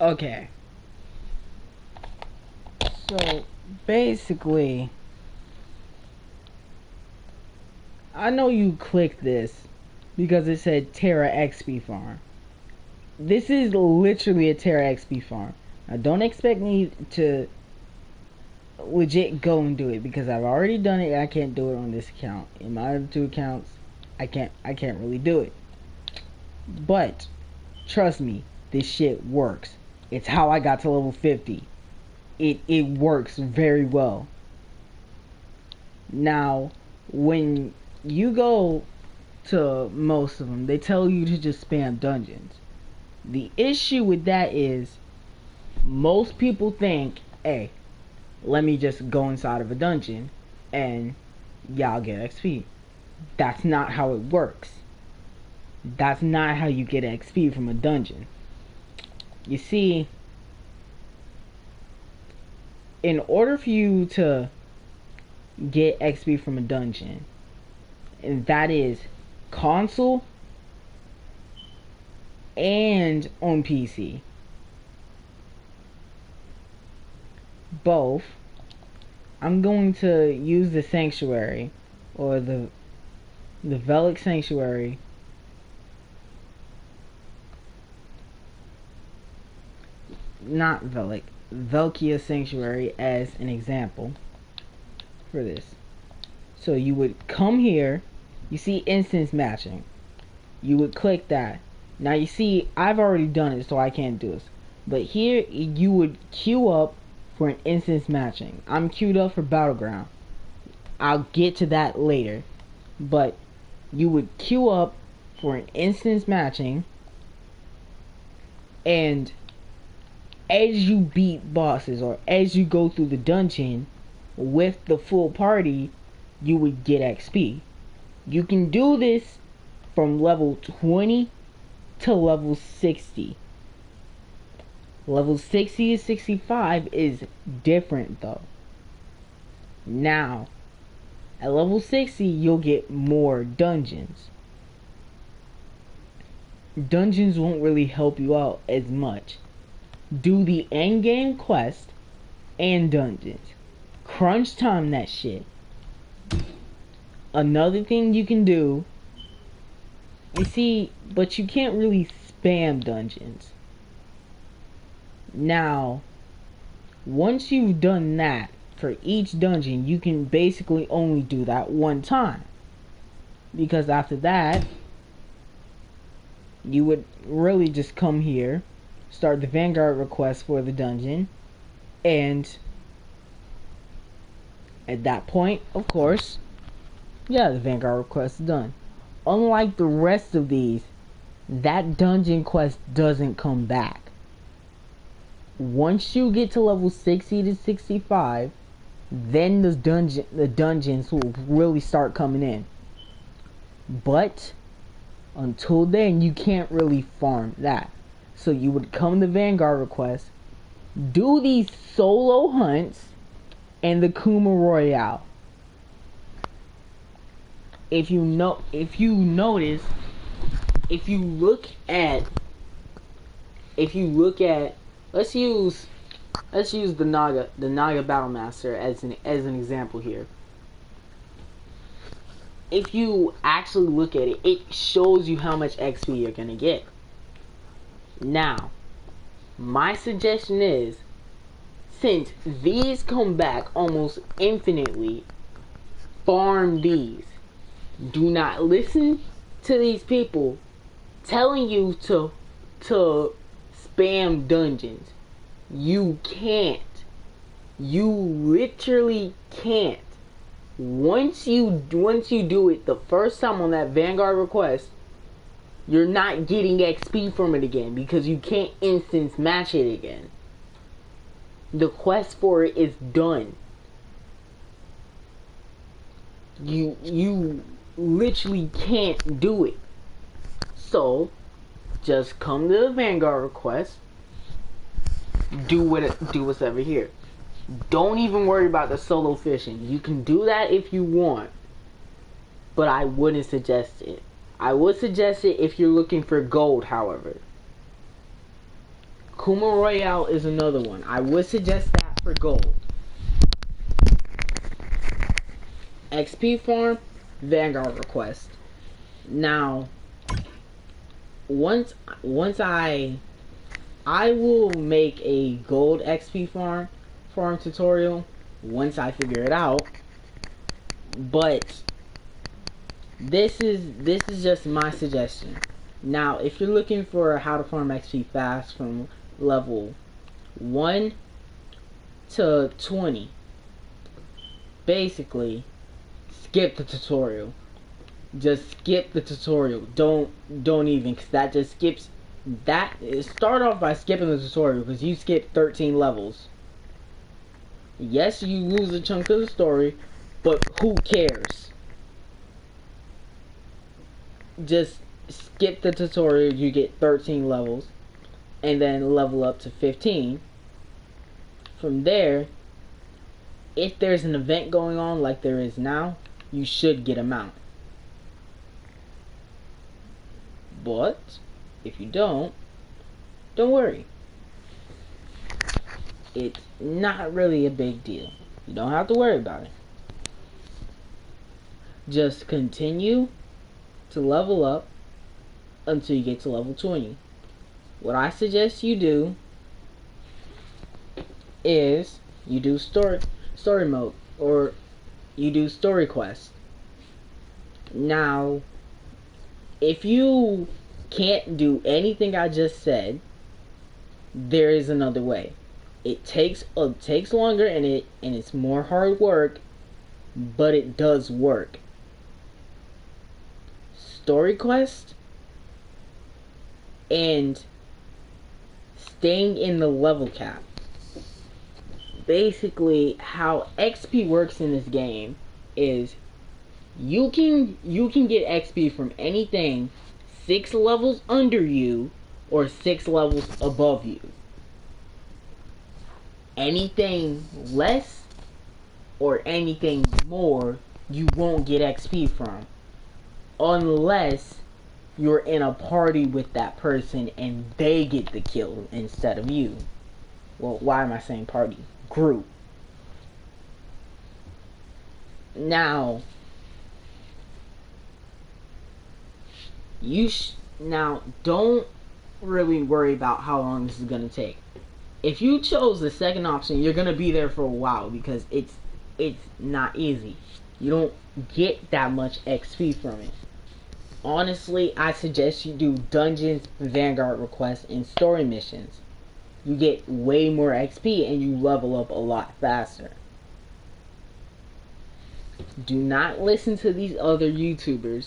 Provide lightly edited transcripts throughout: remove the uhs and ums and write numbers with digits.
Okay. So basically, I know you clicked this because it said Tera XP farm. This is literally a Tera XP farm. Now don't expect me to legit go and do it because I've already done it and I can't do it on this account. In my other two accounts, I can't really do it. But trust me, this shit works. It's how I got to level 50. It works very well. Now, when you go to most of them, they tell you to just spam dungeons. The issue with that is most people think, hey, let me just go inside of a dungeon and y'all get XP. That's not how it works. That's not how you get XP from a dungeon. You see, in order for you to get XP from a dungeon, and that is console and on PC, both, I'm going to use the sanctuary or the Velic sanctuary not Velic, Velkia sanctuary as an example for this. So you would come here, you see instance matching, you would click that. Now you see I've already done it so I can't do this, but here you would queue up for an instance matching. I'm queued up for battleground, I'll get to that later, but you would queue up for an instance matching, and as you beat bosses or as you go through the dungeon with the full party, you would get XP. You can do this from level 20 to level 60. Level 60 to 65 is different though. Now, at level 60, you'll get more dungeons. Dungeons won't really help you out as much. Do the end game quest and dungeons. Crunch time that shit. Another thing you can do, you see, but you can't really spam dungeons. Now, once you've done that, for each dungeon, you can basically only do that one time. Because after that, you would really just come here, start the Vanguard request for the dungeon, and at that point, of course, yeah, the Vanguard request is done. Unlike the rest of these, that dungeon quest doesn't come back. Once you get to level 60 to 65, then the dungeons will really start coming in. But until then, you can't really farm that. So you would come to Vanguard request, do these solo hunts, and the Kuma Royale. If you notice, if you look at, let's use the Naga Battlemaster as an example here. If you actually look at it, it shows you how much XP you're gonna get. Now, my suggestion is, since these come back almost infinitely, farm these. Do not listen to these people telling you to spam dungeons. You can't. You literally can't. Once you do it the first time on that Vanguard request, you're not getting XP from it again because you can't instance match it again. The quest for it is done. You literally can't do it. So just come to the Vanguard request, do what's over here. Don't even worry about the solo fishing. You can do that if you want, but I wouldn't suggest it. I would suggest it if you're looking for gold, however. Kuma Royale is another one. I would suggest that for gold. XP farm, Vanguard request. Now, once I will make a gold XP farm tutorial once I figure it out. But this is just my suggestion. Now, if you're looking for how to farm XP fast from level 1 to 20, basically skip the tutorial. Just skip the tutorial. Don't even, because that just skips that. Start off by skipping the tutorial, because you skip 13 levels. Yes, you lose a chunk of the story, but who cares? Just skip the tutorial. You get 13 levels, and then level up to 15. From there, if there's an event going on like there is now, you should get a mount. But if you don't worry. It's not really a big deal. You don't have to worry about it. Just continue to level up until you get to level 20. What I suggest you do is you do story mode, or you do story quest. Now, if you can't do anything I just said, there is another way. It takes longer, and it's more hard work, but it does work. Story quest and staying in the level cap. Basically, how XP works in this game is you can get XP from anything 6 levels under you or 6 levels above you. Anything less or anything more, you won't get XP from, unless you're in a party with that person and they get the kill instead of you. Well, why am I saying party? Group. Now, now don't really worry about how long this is gonna take. If you chose the second option, you're gonna be there for a while, because it's not easy. You don't get that much XP from it. Honestly, I suggest you do dungeons, Vanguard requests, and story missions. You get way more XP and you level up a lot faster. Do not listen to these other YouTubers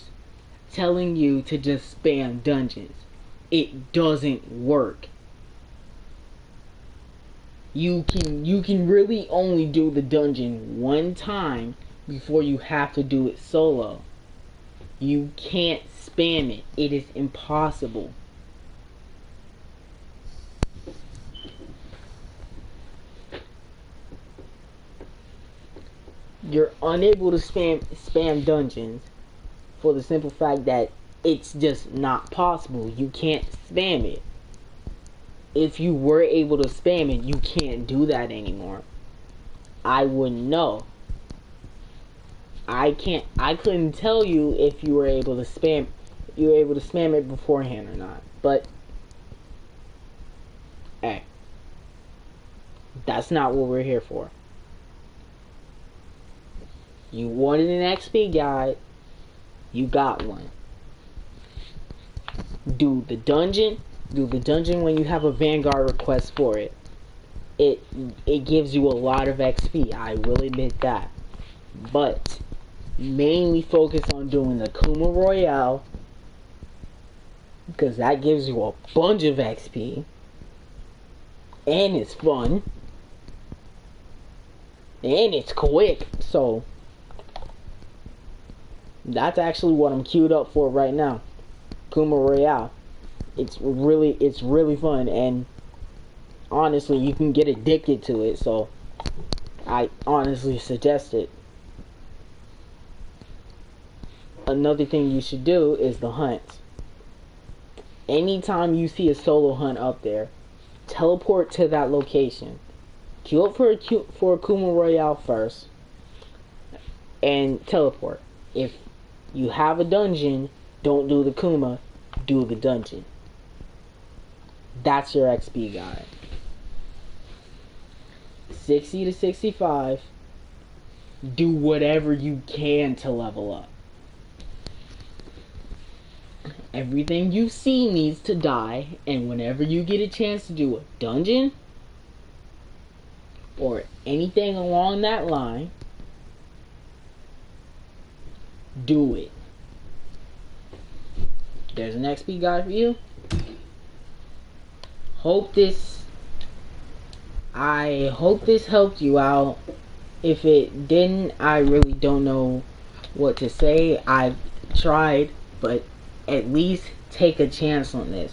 telling you to just spam dungeons. It doesn't work. You can really only do the dungeon one time before you have to do it solo. You can't spam it. It is impossible. You're unable to spam dungeons for the simple fact that it's just not possible. You can't spam it. If you were able to spam it, you can't do that anymore. I wouldn't know. I couldn't tell you if you were able to spam it beforehand or not. But hey, that's not what we're here for. You wanted an XP guide, you got one. Do the dungeon when you have a Vanguard request for it. It gives you a lot of XP, I will admit that. But mainly focus on doing the Kuma Royale, because that gives you a bunch of XP and it's fun and it's quick. So that's actually what I'm queued up for right now. Kuma Royale. It's really fun, and honestly, you can get addicted to it, so I honestly suggest it. Another thing you should do is the hunts. Anytime you see a solo hunt up there, teleport to that location. Queue up for a Kuma Royale first, and teleport. If you have a dungeon, don't do the Kuma, do the dungeon. That's your XP guide. 60 to 65, do whatever you can to level up. Everything you see needs to die, and whenever you get a chance to do a dungeon or anything along that line, do it. There's an XP guide for you. I hope this helped you out. If it didn't, I really don't know what to say. I've tried, but at least take a chance on this.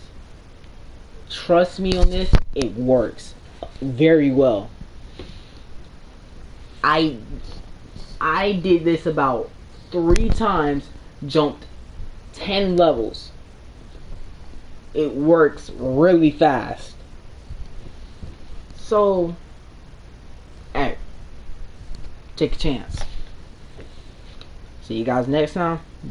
Trust me on this, it works very well. I did this about 3 times, jumped 10 levels. It works really fast. So, hey, take a chance. See you guys next time.